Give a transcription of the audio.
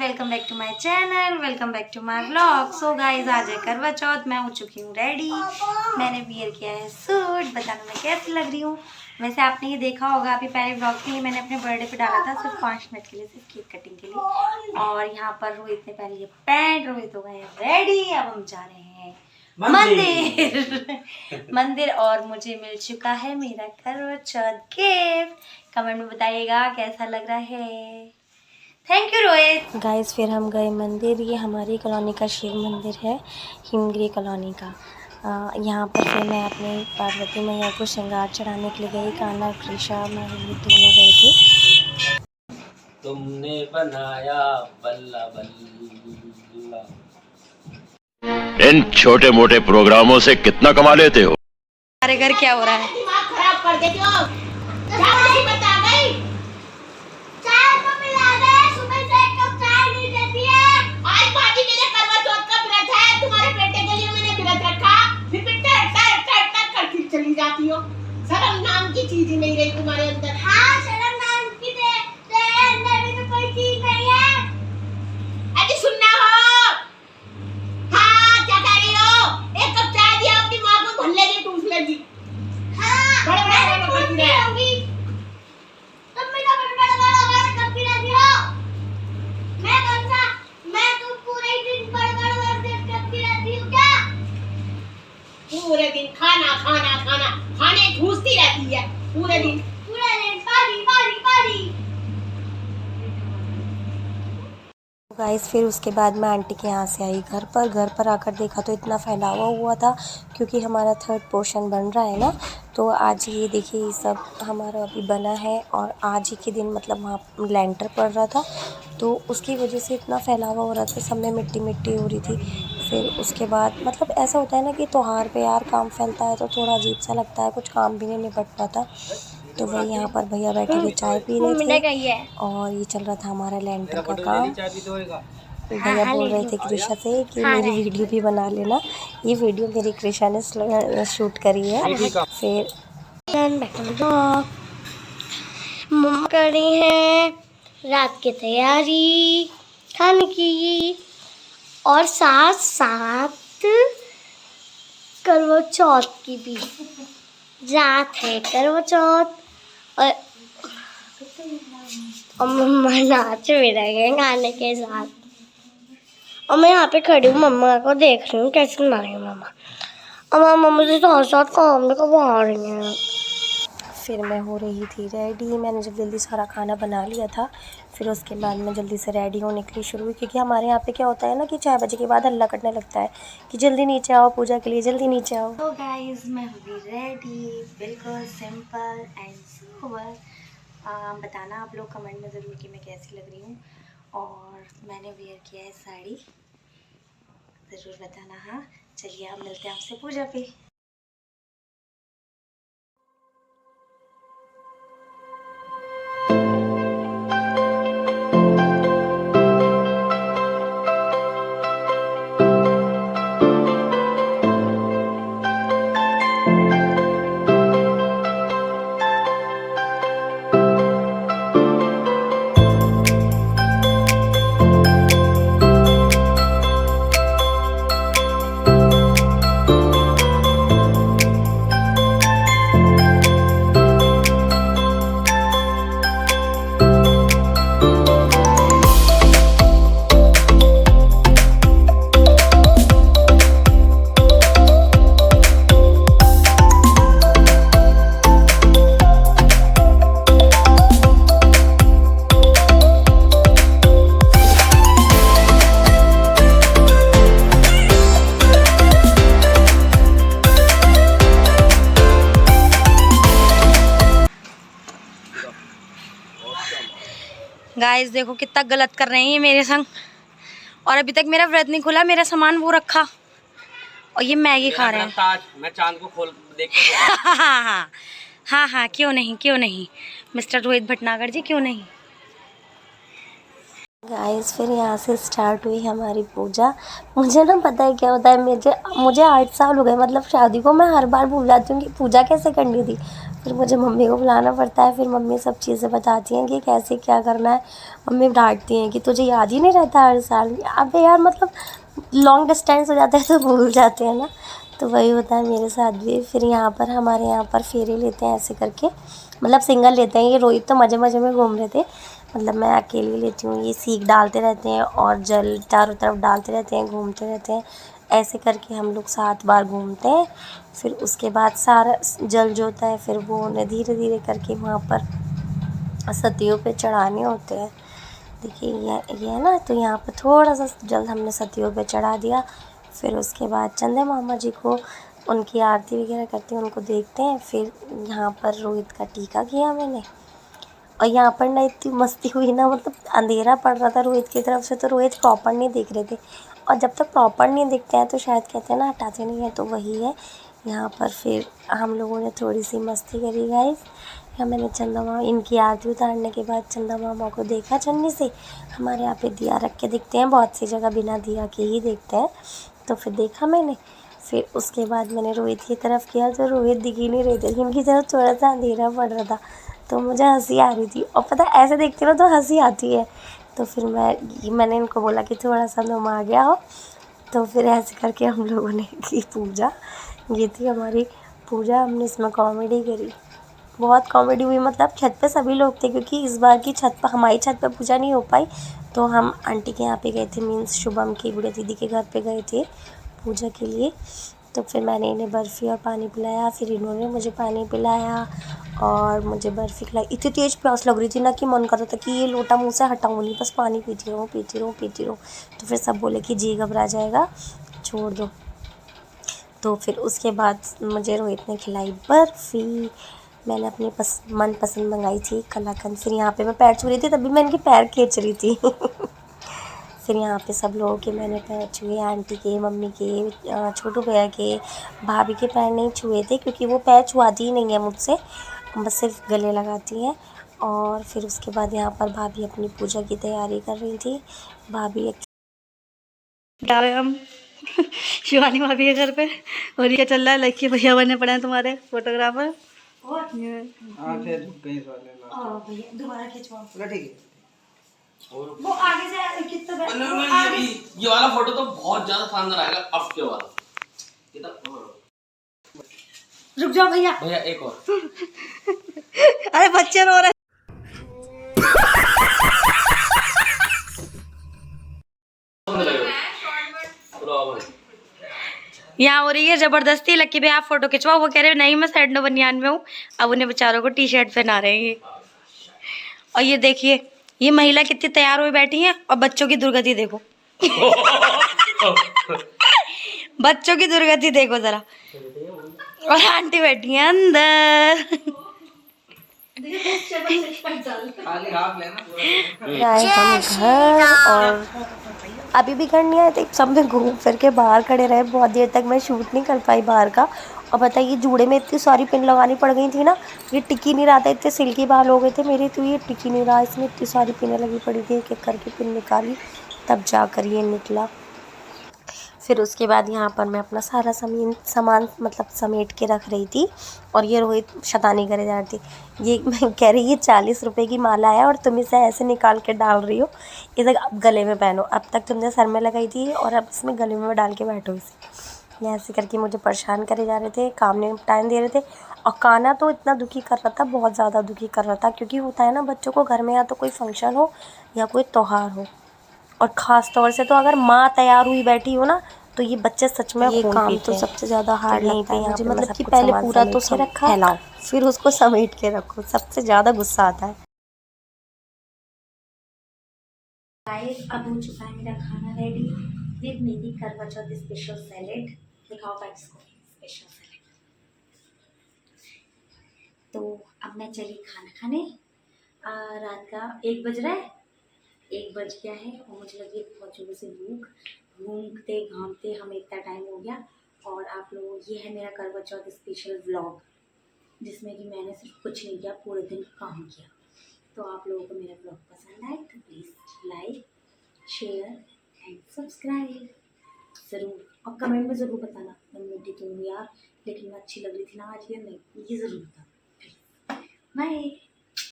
Welcome back to my channel, welcome back to my vlog. So guys, आज है करवा चौथ। मैं हो चुकी हूँ रेडी। मैंने वियर किया है सूट। बताना मैं कैसी लग रही हूँ। वैसे आपने ये देखा होगा अभी पहले व्लॉग में, मैंने अपने बर्थडे पे डाला था सिर्फ 5 मिनट के लिए, सिर्फ केक कटिंग के लिए। और यहाँ पर रोहित ने पहले ये पैंट, रोहित हो गए रेडी। अब हम जा रहे हैं मंदिर और मुझे मिल चुका है मेरा करवा चौथ गिफ्ट। कमेंट में बताइएगा कैसा लग रहा है। Thank you Rohit. गाइस, फिर हम गए मंदिर। ये हमारी कॉलोनी का शिव मंदिर है, हिमगिरी कॉलोनी का। यहाँ पर फिर मैं अपने पार्वती मैया को श्रृंगार चढ़ाने के लिए गई। कान्हा और कृष्णा मैं दोनों गए थे। तुमने बनाया बल्ला बल्ला। इन छोटे मोटे प्रोग्रामों से कितना कमा लेते हो? हमारे घर क्या हो रहा है? दिमाग खराब कर देती हो। क्या नहीं बता गई? चाय तो पिला दे, सुबह से एक कप चाय नहीं देती है। आज पार्टी मेरे करवा चौथ का व्रत है, तुम्हारे बेटे के लिए मैंने व्रत रखा, फिर करके चली जाती हो। शर्म नाम की चीज ही नहीं रही तुम्हारे अंदर। हाँ, शर्म नाम की तेरे अंदर भी तो कोई चीज नहीं है। अजी सुनना हो। हाँ, क्या कह रही हो? एक कप चाय दिया अपनी माँ को, भल्ले की टूस लेगी। हाँ, बड़े करती होगी। तुम भी तो बड़े करती रहती हो। मैं तो पूरे दिन बड़े करती रहती हूँ क्या? पूरे दिन खाना खाना खाना खाने घूसती रहती है पूरे दिन पानी पानी पानी। गाइस, फिर उसके बाद मैं आंटी के यहाँ से आई घर पर आकर देखा तो इतना फैलावा हुआ था, क्योंकि हमारा 3rd पोर्शन बन रहा है ना। तो आज ये देखिए, ये सब हमारा अभी बना है और आज ही के दिन मतलब वहाँ लेंटर पड़ रहा था, तो उसकी वजह से इतना फैलावा हो रहा था, सब में मिट्टी मिट्टी हो रही थी। फिर उसके बाद मतलब ऐसा होता है ना कि त्योहार पे यार काम फैलता है तो थोड़ा अजीब सा लगता है, कुछ काम भी नहीं निपट पाता। तो वही यहाँ पर भैया बैठे हुए चाय पी रहे थे और ये चल रहा था हमारा लेंटर का काम। भैया बोल रहे थे कृष्णा से कि मेरी वीडियो भी बना लेना। ये वीडियो मेरी कृष्णा ने शूट करी है। फिर मम्मा कर रही हैं रात की तैयारी खाने की, और साथ साथ करवा चौथ की भी रात है। करवा चौथ और मम्मा नाच भी रहे हैं गाने के साथ, और मैं यहाँ पे खड़ी हूँ मम्मा को देख रही हूँ कैसे ना रही हूँ मम्मा। और मम्मा से साथ साथ काम भी करवा रही हैं। फिर मैं हो रही थी रेडी। मैंने जब जल्दी सारा खाना बना लिया था, फिर उसके बाद मैं जल्दी से रेडी होने के लिए शुरू हुई, क्योंकि हमारे यहाँ पे क्या होता है ना कि 4 बजे के बाद हल्ला करने लगता है कि जल्दी नीचे आओ पूजा के लिए, जल्दी नीचे आओ। तो गाइस, मैं हो गई रेडी, बिल्कुल सिंपल एंड सोबर। बताना आप लोग कमेंट में ज़रूर कि मैं कैसी लग रही हूँ। और मैंने वेयर किया है साड़ी, ज़रूर बताना। हाँ, चलिए आप मिलते हैं आपसे पूजा पे। गाइस देखो कितना गलत कर रहे हैं ये मेरे संग, और अभी तक मेरा व्रत नहीं खुला, मेरा सामान वो रखा और ये मैगी खा रहे हैं। मैं चांद को खोल देख हाँ, क्यों नहीं मिस्टर रोहित भटनागर जी, क्यों नहीं। गाइस, फिर यहाँ से स्टार्ट हुई हमारी पूजा। मुझे ना पता है क्या होता है, मुझे 8 साल हो गए मतलब शादी को। मैं हर बार भूल जाती हूँ कि पूजा कैसे करनी थी। फिर मुझे मम्मी को बुलाना पड़ता है, फिर मम्मी सब चीज़ें बताती हैं कि कैसे क्या करना है। मम्मी डांटती हैं कि तुझे याद ही नहीं रहता हर साल। अबे यार मतलब लॉन्ग डिस्टेंस हो जाता है तो भूल जाते हैं ना, तो वही होता है मेरे साथ भी। फिर यहाँ पर हमारे यहाँ पर फेरे लेते हैं ऐसे करके, मतलब सिंगल लेते हैं। ये रोहित तो मज़े मज़े में घूम रहे थे, मतलब मैं अकेली लेती हूँ। ये सीख डालते रहते हैं और जल चारों तरफ डालते रहते हैं, घूमते रहते हैं। ऐसे करके हम लोग 7 बार घूमते हैं। फिर उसके बाद सारा जल जो होता है फिर वो उन्हें धीरे धीरे करके वहाँ पर सतियों पे चढ़ाने होते हैं। देखिए ये है ना, तो यहाँ पर थोड़ा सा जल हमने सतियों पे चढ़ा दिया। फिर उसके बाद चंदे मामा जी को उनकी आरती वगैरह करते हैं, उनको देखते हैं। फिर यहाँ पर रोहित का टीका किया मैंने। और यहाँ पर ना इतनी मस्ती हुई ना, मतलब अंधेरा पड़ रहा था रोहित की तरफ से, तो रोहित प्रॉपर नहीं देख रहे थे। और जब तक प्रॉपर नहीं दिखते हैं तो शायद कहते हैं ना हटाते नहीं हैं, तो वही है यहाँ पर। फिर हम लोगों ने थोड़ी सी मस्ती करी गाइस। या मैंने चंदा मामा इनकी आरती उतारने के बाद चंदा मामा को देखा चन्नी से। हमारे यहाँ पे दिया रख के देखते हैं, बहुत सी जगह बिना दिया के ही देखते हैं, तो फिर देखा मैंने। फिर उसके बाद मैंने रोहित की तरफ किया तो रोहित दिख ही नहीं रहे थे, इनकी तरफ थोड़ा सा अंधेरा पड़ रहा था, तो मुझे हंसी आ रही थी। और पता है ऐसे देखती ना तो हंसी आती है। तो फिर मैंने इनको बोला कि थोड़ा सा तुम आ गया हो। तो फिर ऐसे करके हम लोगों ने की पूजा। ये थी हमारी पूजा, हमने इसमें कॉमेडी करी, बहुत कॉमेडी हुई। मतलब छत पे सभी लोग थे, क्योंकि इस बार की छत पर हमारी छत पे पूजा नहीं हो पाई, तो हम आंटी के यहाँ पे गए थे, मीन्स शुभम की बुढ़िया दीदी के घर पे गए थे पूजा के लिए। तो फिर मैंने इन्हें बर्फ़ी और पानी पिलाया, फिर इन्होंने मुझे पानी पिलाया और मुझे बर्फ़ी खिलाई। इतनी तेज़ प्यास लग रही थी ना कि मन कर रहा था कि ये लोटा मुँह से हटाऊँ नहीं, बस पानी पीती रहूँ पीती रहूँ पीती रहूँ। तो फिर सब बोले कि जी घबरा जाएगा, छोड़ दो। तो फिर उसके बाद मुझे रोहित ने खिलाई बर्फ़ी। मैंने अपनी मनपसंद मंगाई थी कलाकंद। फिर यहाँ पे मैं पैर छू रही थी, तभी मैं इनके पैर खींच रही थी फिर यहाँ पे सब लोगों के मैंने पैर छुए, आंटी के, मम्मी के, छोटू भैया के, भाभी के पैर नहीं छुए थे, क्योंकि वो पैर छुआती ही नहीं है मुझसे, बस सिर्फ गले लगाती हैं। और फिर उसके बाद यहाँ पर भाभी अपनी पूजा की तैयारी कर रही थी। भाभी हम शिवानी भाभी के घर पे। और ये चल रहा है, लक्की भैया बनने पड़े हैं तुम्हारे फोटोग्राफर। दोबारा खिंचवाओ। ठीक है। वो आगे से कितना ये वाला फोटो तो बहुत ज्यादा शानदार आएगा। अब के वाला ये तो रुक जाओ भैया, भैया एक और। अरे बच्चे रो रहे हैं। यहाँ हो रही है जबरदस्ती। लक्की भाई आप फोटो खिंचवाओ, वो कह रहे नहीं मैं सैंडो बनियान में हूँ। अब उन्हें बेचारों को टी शर्ट पहना रहे हैं ये। और ये देखिए ये महिला कितनी तैयार हुई बैठी है, और बच्चों की दुर्गति देखो बच्चों की दुर्गति देखो जरा। और आंटी बैठी है अंदर आए हम घर, और अभी भी घर नहीं आए थे, सब में घूम फिर के बाहर खड़े रहे। बहुत देर तक मैं शूट नहीं कर पाई बाहर का। और बताइए जूड़े में इतनी सारी पिन लगानी पड़ गई थी ना, ये टिकी नहीं रहा था, इतने सिल्की बाल हो गए थे मेरे, तो ये टिकी नहीं रहा। इसमें इतनी सारी पिनें लगी पड़ी थी, एक एक करके पिन निकाली तब जाकर ये निकला। फिर उसके बाद यहाँ पर मैं अपना सारा सामान मतलब समेट के रख रही थी, और ये रोहित शैतानी करे जा रही थी। ये मैं कह रही ये 40 रुपए की माला है और तुम इसे ऐसे निकाल के डाल रही हो, इसे अब गले में पहनो। अब तक तुमने सर में लगाई थी और अब इसमें गले में डाल के बैठो इसे। ये ऐसे करके मुझे परेशान करे जा रहे थे, काम नहीं टाइम दे रहे थे। और काना तो इतना दुखी कर रहा था, बहुत ज़्यादा दुखी कर रहा था, क्योंकि होता है ना बच्चों को घर में या तो कोई फंक्शन हो या कोई त्यौहार हो, और ख़ास तौर से तो अगर माँ तैयार हुई बैठी हो ना, तो ये बच्चे सच में ये काम तो सबसे ज़्यादा हार्ड लगता है मुझे। मतलब कि पहले पूरा तो सब रखा फैलाओ, फिर उसको समेट के रखो, सबसे ज़्यादा गुस्सा आता है। गाइस अब हो चुका है मेरा खाना रेडी, विद मेरी करवा चौथ स्पेशल सैलेड। दिखाओ गाइस को स्पेशल सैलेड। तो अब मैं चली खाना खाने। रात का 1 बज रहा है, 1 बज गया है, और मुझे लगी बहुत जोरों से भूख। घूमते घामते हमें इतना टाइम हो गया। और आप लोगों ये है मेरा करवा चौथ स्पेशल व्लॉग, जिसमें कि मैंने सिर्फ कुछ नहीं किया, पूरे दिन काम किया। तो आप लोगों को मेरा व्लॉग पसंद आए तो please like, share and subscribe ज़रूर, और कमेंट में ज़रूर बताना मैं मोटी तो हूँ यार, लेकिन मैं अच्छी लग रही थी ना आज या नहीं, ये ज़रूर बताना। बाय।